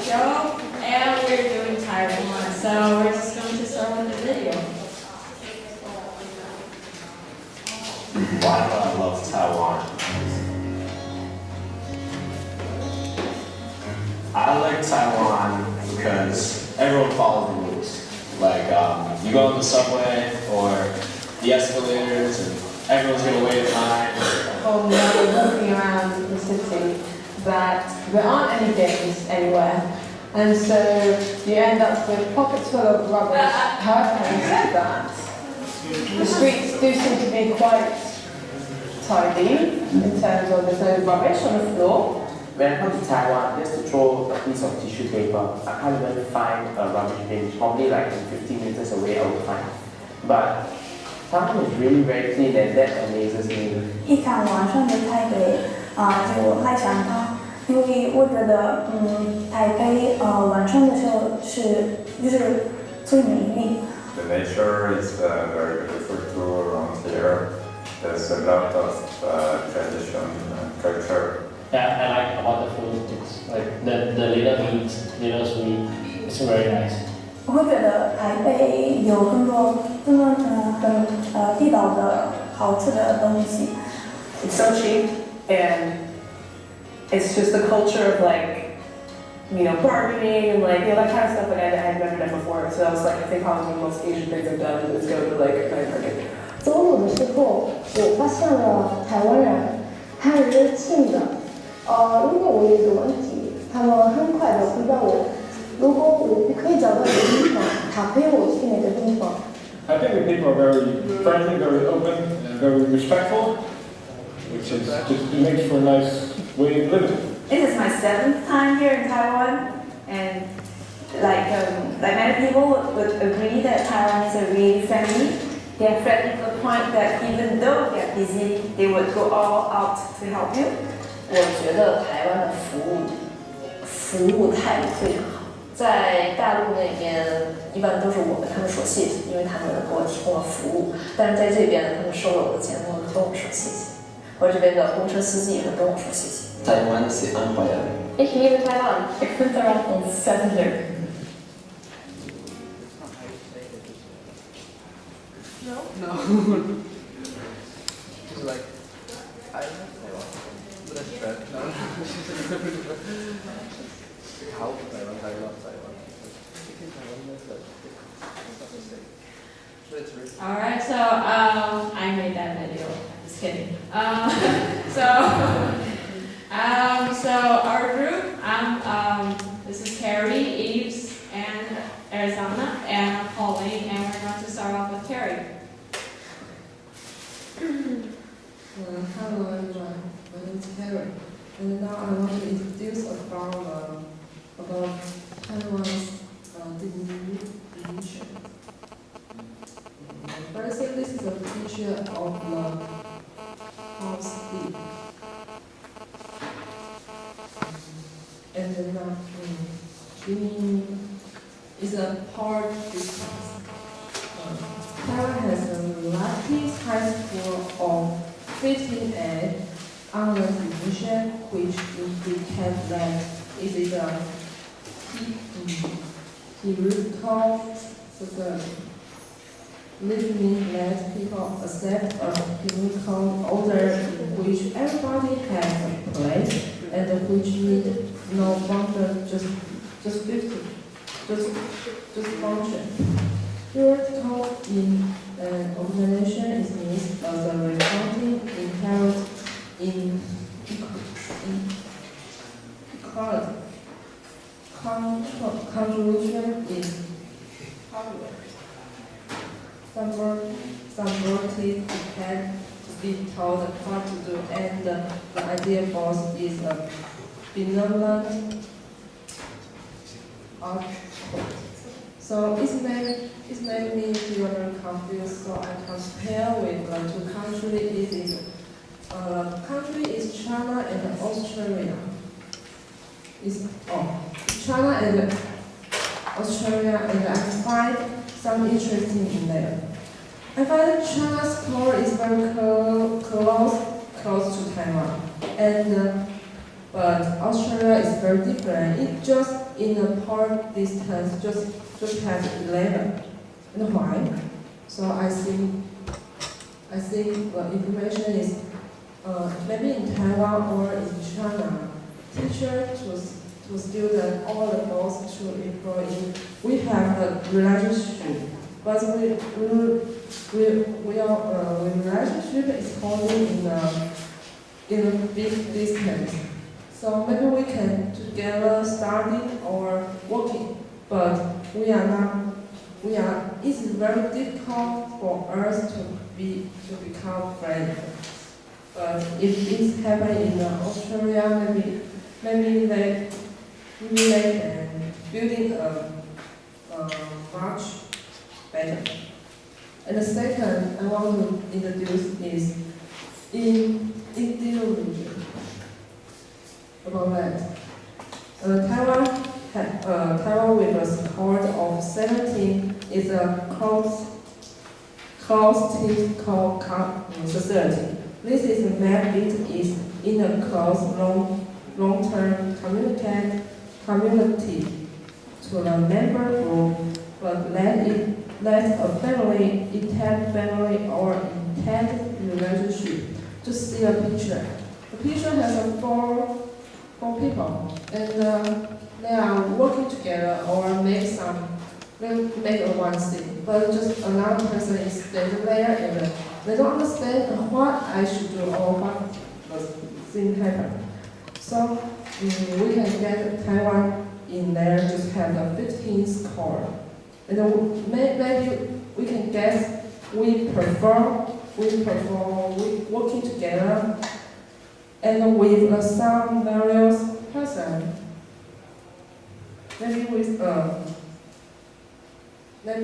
show, and we're doing Taiwan. So we're just going to start with the video. Why do I love Taiwan? I like Taiwan because everyone follows the rules. Like, you go on the subway or the escalators and everyone's gonna wait in line. When we are walking around the city, that there aren't any games anywhere. And so you end up with pockets full of rubbish. However, having said that, the streets do seem to be quite tidy in terms of there's no rubbish on the floor. When I come to Taiwan, just to throw a piece of tissue paper, I can't even find a rubbish bin. Probably like 50 meters away I will find. But Taiwan is really very clean and that amazes me. 一看网上的台北就很想它，因为我觉得台北晚上的时候就是最美丽。The nature is very beautiful too around here. There's a lot of tradition and culture. Yeah, I like about the food. It's like the little meat, little sweet. It's very nice. 我会觉得台北有很多很地道的好吃的东西。It's so cheap, and it's just the culture of like, bargaining and like, that kind of stuff that I had never done before. So I was like, I think probably one of the most Asian things I've done is go to like a night market. 走路的时候，我发现了台湾人还很热情的。如果我有一个问题，他们很快的回答我。如果我不可以找到一个地方，他陪我去那个地方。I think the people are very friendly, very open, and very respectful, which is just it makes for a nice way of living. This is my 7th time here in Taiwan, and like many people would agree that Taiwanese are really friendly. They are friendly to the point that even though they are busy, they would go all out to help you. 我觉得台湾的服务态度非常好。在大陆那边，一般都是我跟他们说谢谢，因为他们给我提供了服务。但是在这边呢，他们收了我的钱，他们跟我说谢谢。或者这边的公车司机也会跟我说谢谢。Taiwan c'est incroyable. Ich liebe Taiwan. Ich finde Taiwan sehr schön. No. Just like, I love Taiwan. But that's bad. No. How Taiwan, I love Taiwan. All right, so I made that video. Just kidding. So our group, this is Carrie, Eves, and Arizona, and Pauline, and we're going to start off with Carrie. Hello everyone, my name is Carrie, and now I want to introduce about Taiwan's definition. First, this is a picture of the house deep. And then is a part difference. Taiwan has a lattice high score of 15A on the definition, which indicates that it is a hierarchical society. This means that people accept a hierarchical order in which everybody has a place and which need no longer just function. Hierarchical in an organization is means as a resulting inherent in equality. Contribution is subordinate can be told what to do, and the ideal boss is a benevolent output. So it made me feel very confused. So I compare with the two countries. Country is China and Australia. China and Australia, and I find some interesting in there. I find that China's score is very close to Taiwan, and But Australia is very different. It just in a part distance, just has 11. And why? So I think the information is maybe in Taiwan or in China, teacher to student, all the boss to employee, we have a relationship, but we relationship is only in a big distance. So maybe we can together study or working, but it's very difficult for us to become friends. But if it's happening in Australia, maybe they can building a much better. And the second I want to introduce is in Indian region. About that, Taiwan with a score of 17 is a close-technical society. This is a map. It is in a close, long-term community to the member group, but let a family, intact family or intact relationship. Just see a picture. The picture has four people, and they are working together or make a one thing, but just another person is standing there and they don't understand what I should do or what the thing happen. So we can get Taiwan in there, just have the 15 score. And maybe we can guess we prefer working together and with some various person. Maybe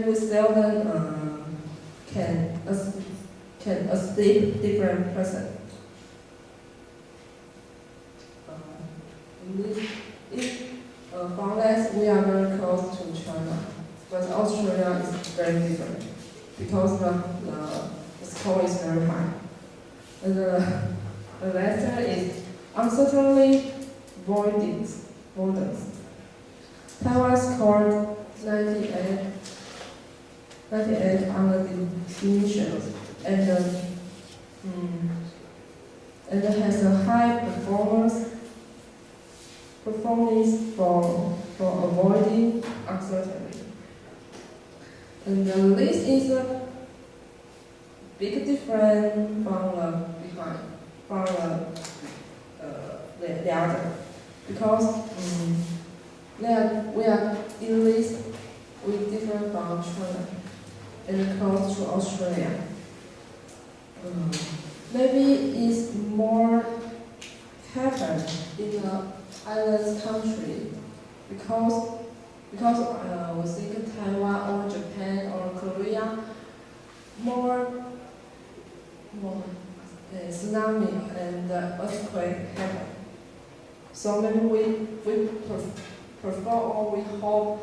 we seldom can accept different person. From that, we are very close to China, but Australia is very different because the score is very high. And the letter is uncertainly borders. Taiwan scored 98 on the definitions and has a high performance for avoiding uncertainty. And the list is a big difference from the other, because we are in list with different from China and close to Australia. Maybe it's more happen in the island country because we think Taiwan or Japan or Korea more tsunami and earthquake happen. So maybe we prefer or we hope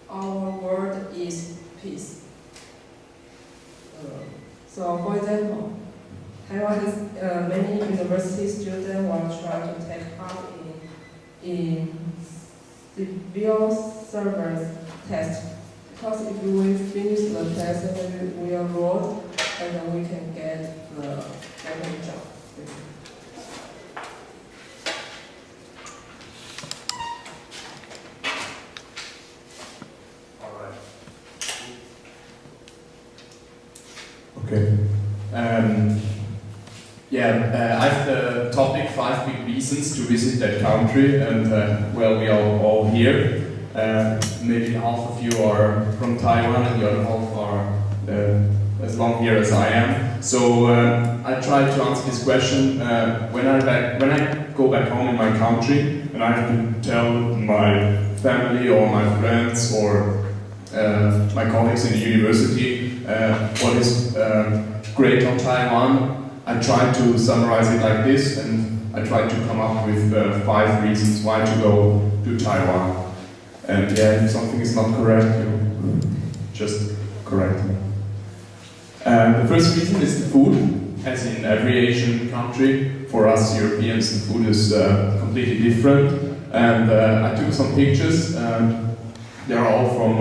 our world is peace. So for example, Taiwan's many university students will try to take part in civil service test, because if we finish the test, then we are enrolled and then we can get the government job. Okay. I've the topic 5 big reasons to visit that country, and well, we are all here. Maybe half of you are from Taiwan, and the other half are as long here as I am. So I try to answer this question when I go back home in my country, and I have to tell my family or my friends or my colleagues in the university what is great on Taiwan. I try to summarize it like this, and I try to come up with 5 reasons why to go to Taiwan. And yeah, if something is not correct, you just correct me. The first reason is the food. as in every Asian country. For us Europeans, the food is completely different. And I took some pictures. They are all from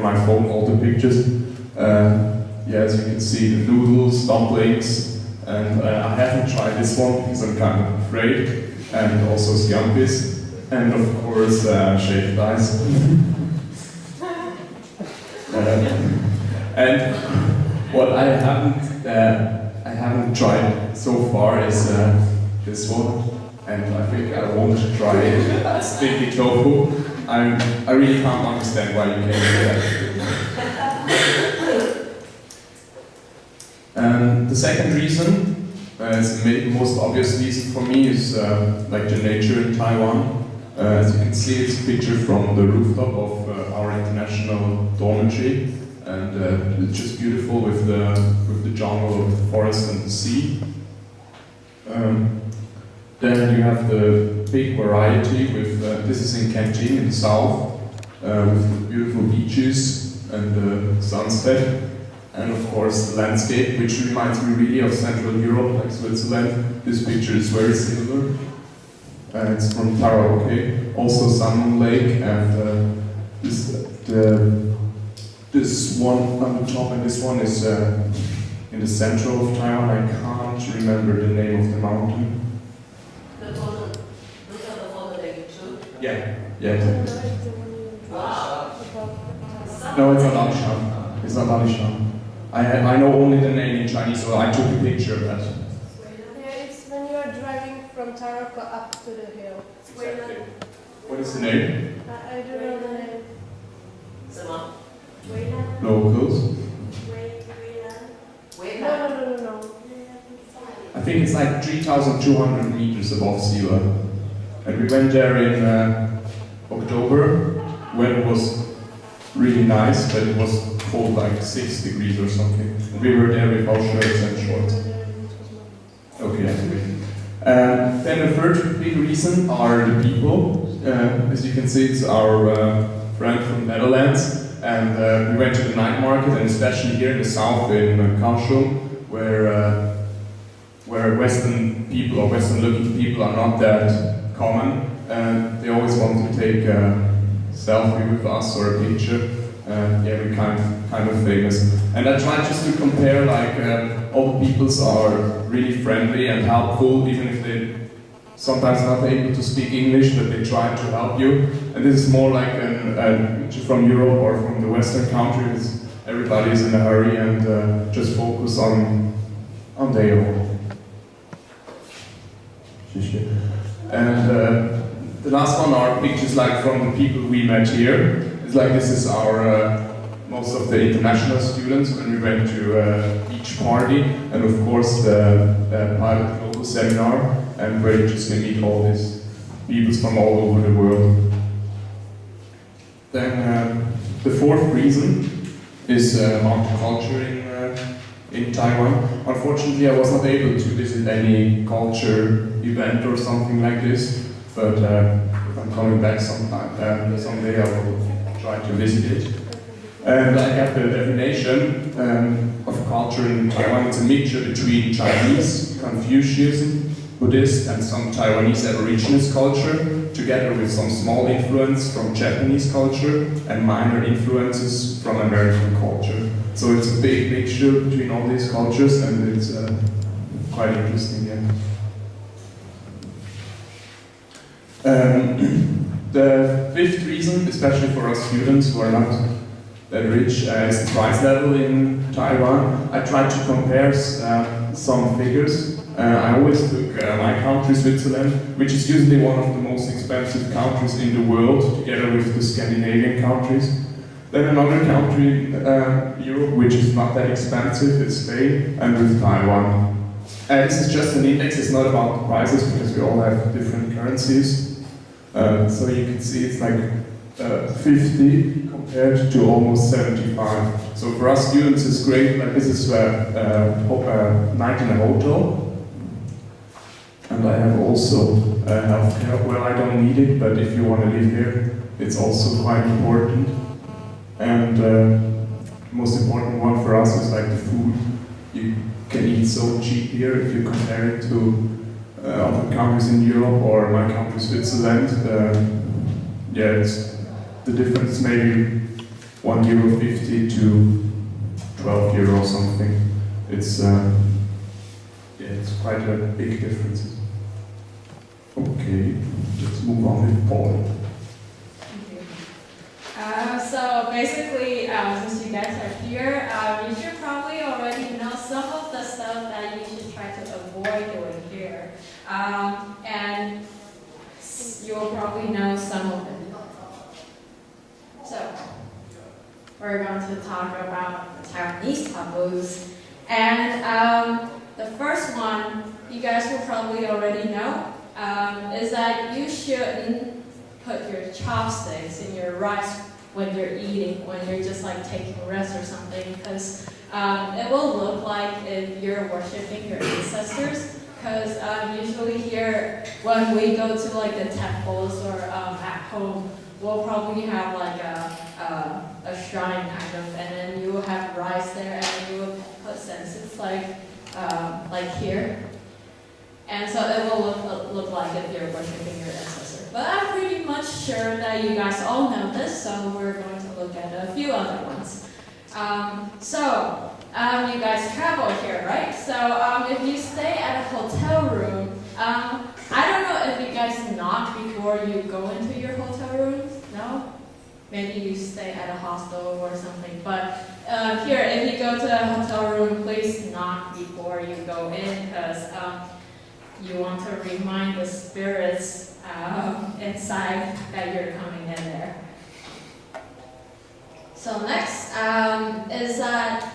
my phone, all the pictures. Yeah, as you can see, the noodles, dumplings, and I haven't tried this one because I'm kind of afraid, and also scampis, and of course shaved ice. And what I haven't tried so far is this one, and I think I won't try it. Sticky tofu. I really can't understand why you came here. And the second reason, is the most obvious reason for me, is like the nature in Taiwan. As you can see, it's a picture from the rooftop of our international dormitory, and it's just beautiful with the jungle of the forest and the sea. Then you have the big variety with, this is in Kenjing in the south, with the beautiful beaches and the sunset. And of course the landscape, which reminds me really of Central Europe, like Switzerland. This picture is very similar. It's from Karaoke, also Salmon Lake, and this one on the top, and this one is in the central of Taiwan. I can't remember the name of the mountain. The photo, look at the photo that you took. Yeah, exactly. Wow. No, it's not Alishan. It's not Alishan. I know only the name in Chinese, so I took a picture of that. Yeah, it's when you are driving from Taroko up to the hill. Exactly. What is the name? I don't know the name. Locals. No. I think it's like 3,200 meters above sea level. And we went there in October, when it was really nice, but it was cold, like 6 degrees or something. And we were there with our shirts and shorts. Okay, anyway. Then the third big reason are the people. As you can see, it's our friend from Netherlands. And we went to the night market, and especially here in the south, in Kaohsiung, where Western people or Western-looking people are not that common, and they always want to take a selfie with us or a picture. Yeah, we're kind of famous. And I tried just to compare, like, all the peoples are really friendly and helpful, even if they sometimes not able to speak English, but they try to help you. And this is more like a picture from Europe or from the Western countries. Everybody is in a hurry and just focus on their own. And the last one are pictures like from the people we met here. It's like this is our most of the international students when we went to each party, and of course the Pilot Global Seminar, and where you just can meet all these people from all over the world. Then the fourth reason is multicultural in Taiwan. Unfortunately, I was not able to visit any culture event or something like this, but if I'm coming back someday I will try to visit it. And I have the definition of culture in Taiwan. It's a mixture between Chinese, Confucianism, Buddhist, and some Taiwanese Aborigines culture, together with some small influence from Japanese culture and minor influences from American culture. So it's a big mixture between all these cultures, and it's quite interesting, yeah. The fifth reason, especially for us students who are not that rich, is the price level in Taiwan. I tried to compare some figures. I always took my country, Switzerland, which is usually one of the most expensive countries in the world, together with the Scandinavian countries. Then another country, Europe, which is not that expensive, is Spain, and with Taiwan. This is just an index, it's not about the prices, because we all have different currencies. So you can see it's like 50 compared to almost 75. So for us students it's great, like this is night in a hotel. And I have also healthcare. Well, I don't need it, but if you want to live here, it's also quite important. And most important one for us is like the food. can eat so cheap here if you compare it to other countries in Europe or my country Switzerland. Yeah, the difference maybe €1.50 to €12 something. It's quite a big difference. Okay, let's move on with Paul. So basically, since you guys are here, you should probably already know some of the stuff that you should try to avoid doing here. And you'll probably know some of it. So, we're going to talk about the Taiwanese taboos. And the first one, you guys will probably already know, is that you shouldn't put your chopsticks in your rice when you're eating, when you're just like taking a rest or something, because it will look like if you're worshiping your ancestors. Because usually here, when we go to like the temples or at home, we'll probably have like a shrine kind of, and then you will have rice there, and then you will put senses like here, and so it will look like if you're worshiping your ancestor. But I'm pretty much sure that you guys all know this, so we're going to look at a few other ones. You guys travel here, right? So if you stay at a hotel room, I don't know if you guys knock before you go into your hotel rooms. No? Maybe you stay at a hostel or something. But here, if you go to a hotel room, please knock before you go in, because you want to remind the spirits inside that you're coming in there. So next is that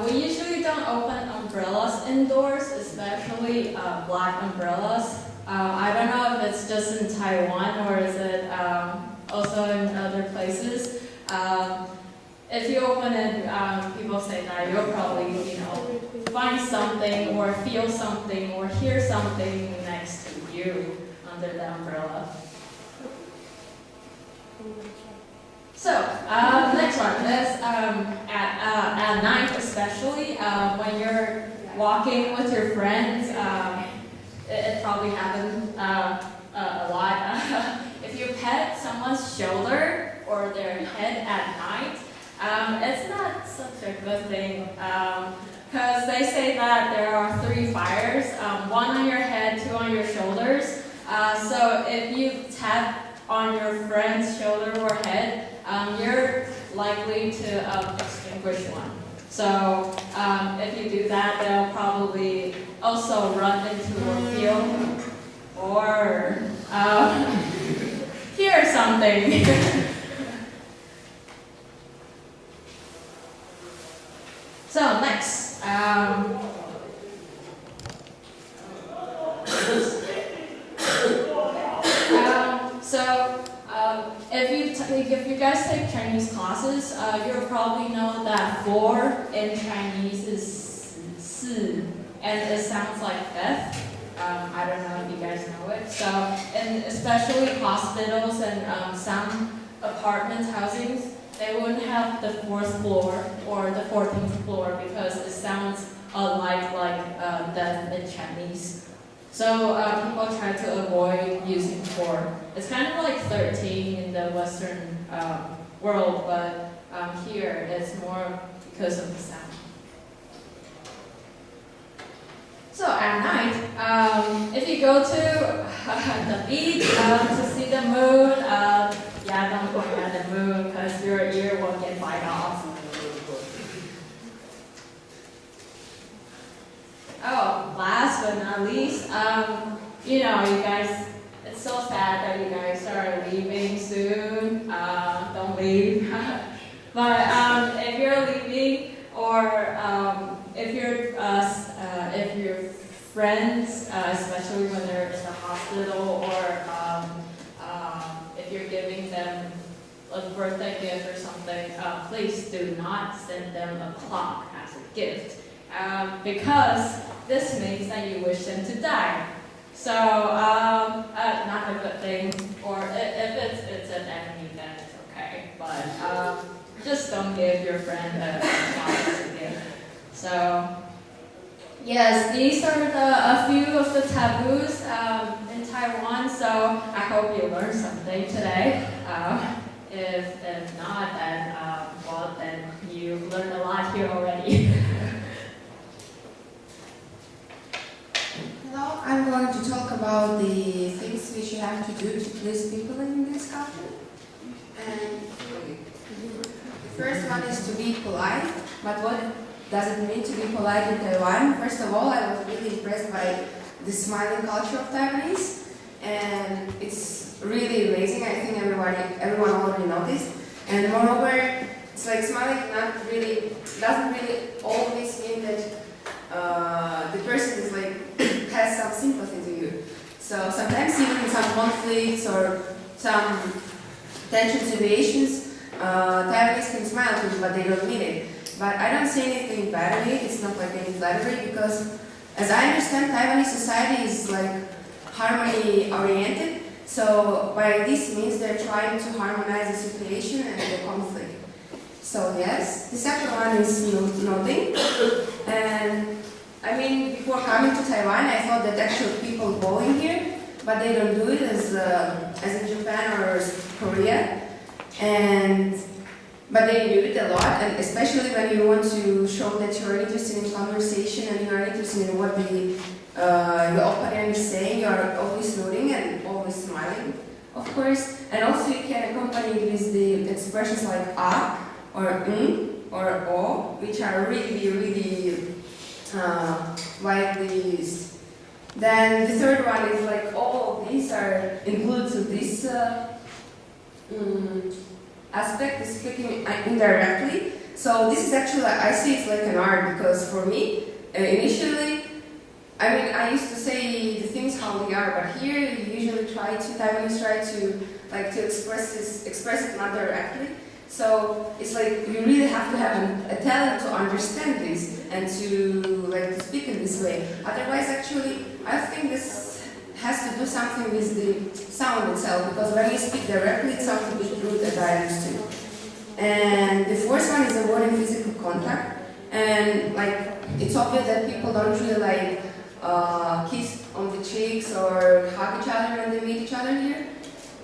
we usually don't open umbrellas indoors, especially black umbrellas. I don't know if it's just in Taiwan or is it also in other places. If you open it, people say that you'll probably, find something or feel something or hear something next to you under the umbrella. So, next one is at night especially, when you're walking with your friends, it probably happens a lot. If you pet someone's shoulder or their head at night, it's not such a good thing, because they say that there are 3 fires, 1 on your head, 2 on your shoulders. So if you tap on your friend's shoulder or head, you're likely to extinguish one. So if you do that, they'll probably also run into or feel or hear something. So next, if you guys take Chinese classes, you'll probably know that 4 in Chinese is 4, and it sounds like death. I don't know if you guys know it. So, and especially hospitals and some apartment housings, they wouldn't have the 4th floor or the 14th floor because it sounds like death in Chinese. So people try to avoid using 4. It's kind of like 13 in the Western world, but here it's more because of the sound. So at night, if you go to the beach to see the moon, don't point at the moon because your ear will get bite off. Oh, last but not least, you guys, it's so sad that you guys are leaving soon. Don't leave. But if you're leaving, or if your friends, especially when they're in the hospital, or if you're giving them a birthday gift or something, please do not send them a clock as a gift, because this means that you wish them to die. So, not a good thing, or if it's an enemy, then it's okay. But just don't give your friend a clock as a gift. So, Yes, these are a few of the taboos in Taiwan, so I hope you learned something today. If not, then, well, then you've learned a lot here already. Hello, I'm going to talk about the things which you have to do to please people in this country. And the first one is to be polite, but what does it mean to be polite in Taiwan? First of all, I was really impressed by the smiling culture of Taiwanese, and it's really amazing. I think everyone already noticed. And moreover, it's like smiling doesn't really always mean that the person is like has some sympathy to you. So sometimes even in some conflicts or some tension situations, Taiwanese can smile to you, but they don't mean it. But I don't see anything bad in it. It's not like any flattery, because as I understand, Taiwanese society is like harmony oriented. So by this means they're trying to harmonize the situation and the conflict. So yes, the second one is nodding. And I mean, before coming to Taiwan, I thought that actually people bowing here, but they don't do it as in Japan or Korea. But they do it a lot, and especially when you want to show that you're interested in conversation and you're interested in what your opponent is saying, you're always nodding and always smiling, of course. And also you can accompany it with the expressions like ah, or or o, which are really widely used. Then the third one is like all of these are includes this aspect is speaking indirectly. So this is actually, I see it's like an art, because for me, initially, I mean, I used to say the things how they are, but here you usually Taiwanese try to express it not directly. So it's like you really have to have a talent to understand this and to speak in this way. Otherwise, actually, I think this has to do something with the sound itself, because when you speak directly, it sounds a bit rude, as I used to. And the fourth one is avoiding physical contact. And it's obvious that people don't really kiss on the cheeks or hug each other when they meet each other here,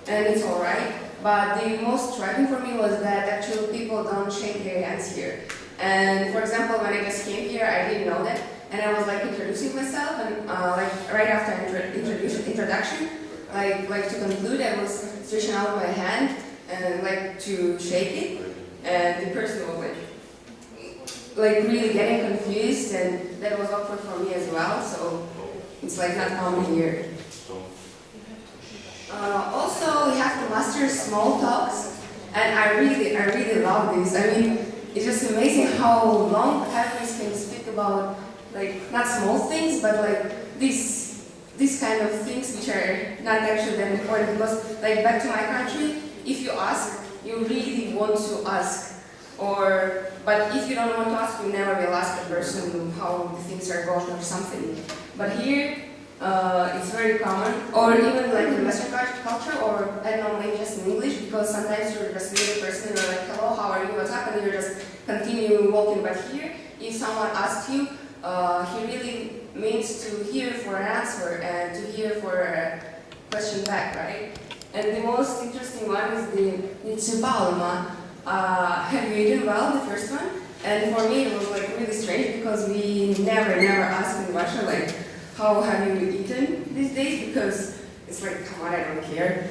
and it's alright. But the most striking for me was that actually people don't shake their hands here. And for example, when I just came here, I didn't know that. And I was introducing myself, and right after introduction, to conclude, I was stretching out my hand and to shake it, and the person was really getting confused, and that was awkward for me as well. So it's not common here. Also, we have to master small talks, and I really love this. I mean, it's just amazing how long Taiwanese can speak about. Not small things, but these kind of things which are not actually that important, because back to my country, if you ask, you really want to ask, but if you don't want to ask, you never will ask a person how the things are going or something. But here, it's very common, or even in Western culture, or I don't know, maybe just in English, because sometimes you're just meet a person and you're like, hello, how are you, what's up, and you just continue walking. But here, if someone asks you, he really means to hear for an answer and to hear for a question back, right? And the most interesting one is the 你吃饱了吗? Have you eaten well, the first one? And for me it was really strange, because we never ask in Russia how have you eaten these days, because it's come on, I don't care.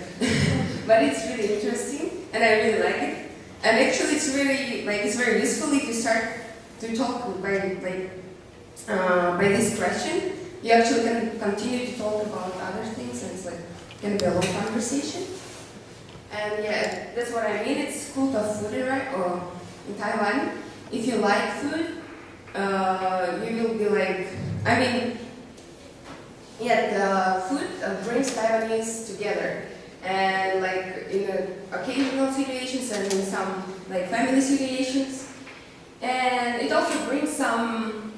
But it's really interesting, and I really like it. And actually it's really it's very useful if you start to talk by this question. You actually can continue to talk about other things, and it's can be a long conversation. And yeah, that's what I mean. It's cult of food in Taiwan. If you like food, you will be the food brings Taiwanese together. And in occasional situations and in some family situations. And it also brings some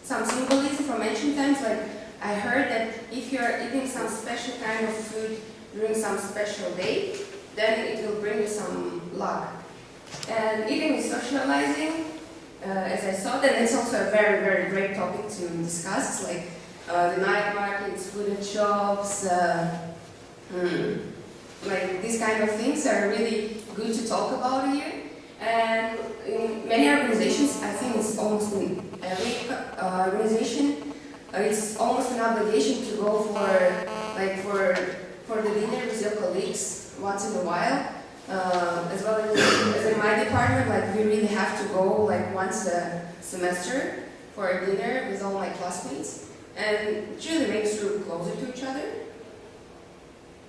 symbolism from ancient times. I heard that if you're eating some special kind of food during some special day, then it will bring you some luck. And eating is socializing, as I saw, then it's also a very, very great topic to discuss, like the night markets, food and shops, like these kind of things are really good to talk about here. And in many organizations, I think it's almost in every organization, it's almost an obligation to go for the dinner with your colleagues once in a while. As well as in my department, like we really have to go like once a semester for a dinner with all my classmates, and it really makes you closer to each other.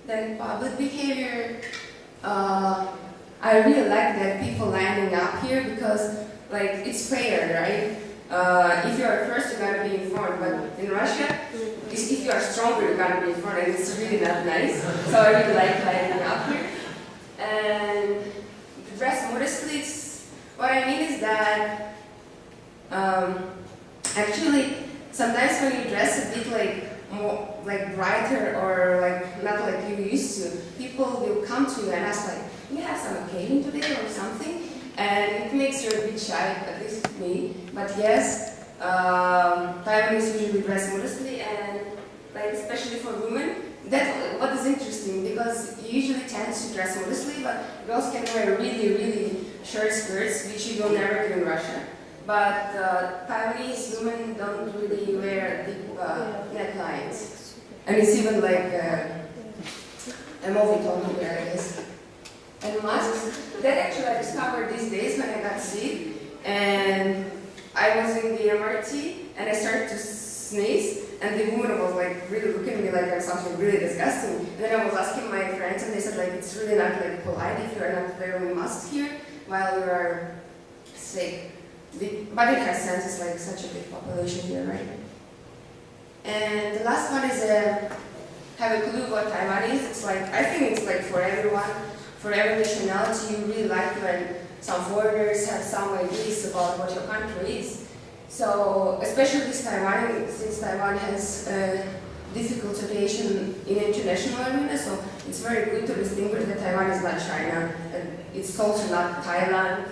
Then public behavior, I really like that people lining up here because like it's fair, right? If you are first, you're gonna be in front, but in Russia, if you are stronger, you're gonna be in front, and it's really not nice. So I really like lining up here. And dress modestly, what I mean is that actually sometimes when you dress a bit like more like brighter or like not like you used to, people will come to you and ask like, you have some occasion today or something, and it makes you a bit shy, at least me. But yes, Taiwanese usually dress modestly, and like especially for women. That's what is interesting, because you usually tend to dress modestly, but girls can wear really, really short skirts, which you will never do in Russia. But Taiwanese women don't really wear deep necklines. And it's even like a movie told me there, I guess. And masks, that actually I discovered these days when I got sick, and I was in the MRT, and I started to sneeze. And the woman was like really looking at me like I'm something really disgusting. And then I was asking my friends, and they said like it's really not like polite if you are not wearing masks here while you are sick. But it has sense, it's like such a big population here, right? And the last one is have a clue what Taiwan is. It's like, I think it's like for everyone, for every nationality, you really like when some foreigners have some ideas about what your country is. So, especially this Taiwan, since Taiwan has difficult situation in international arena, so it's very good to distinguish that Taiwan is not China, and it's also not Thailand,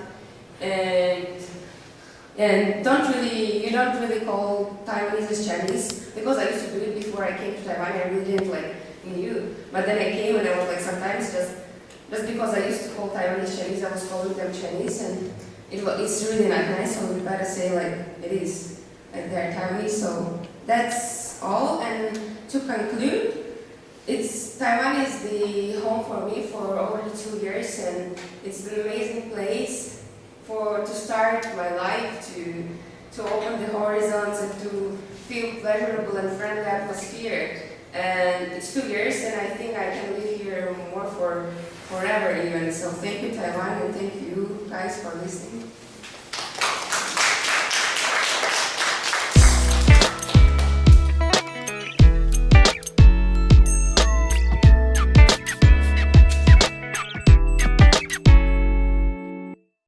and you don't really call Taiwanese as Chinese, because I used to do it before I came to Taiwan. I really didn't like knew, but then I came and I was like sometimes just because I used to call Taiwanese Chinese, I was calling them Chinese, and it's really not nice, so we gotta say like it is, like they're Taiwanese. So that's all. And to conclude, Taiwan is the home for me for over 2 years, and it's an amazing place to start my life, to open the horizons and to feel pleasurable and friendly atmosphere. And it's 2 years, and I think I can live here more for forever even. So thank you, Taiwan, and thank you guys for listening.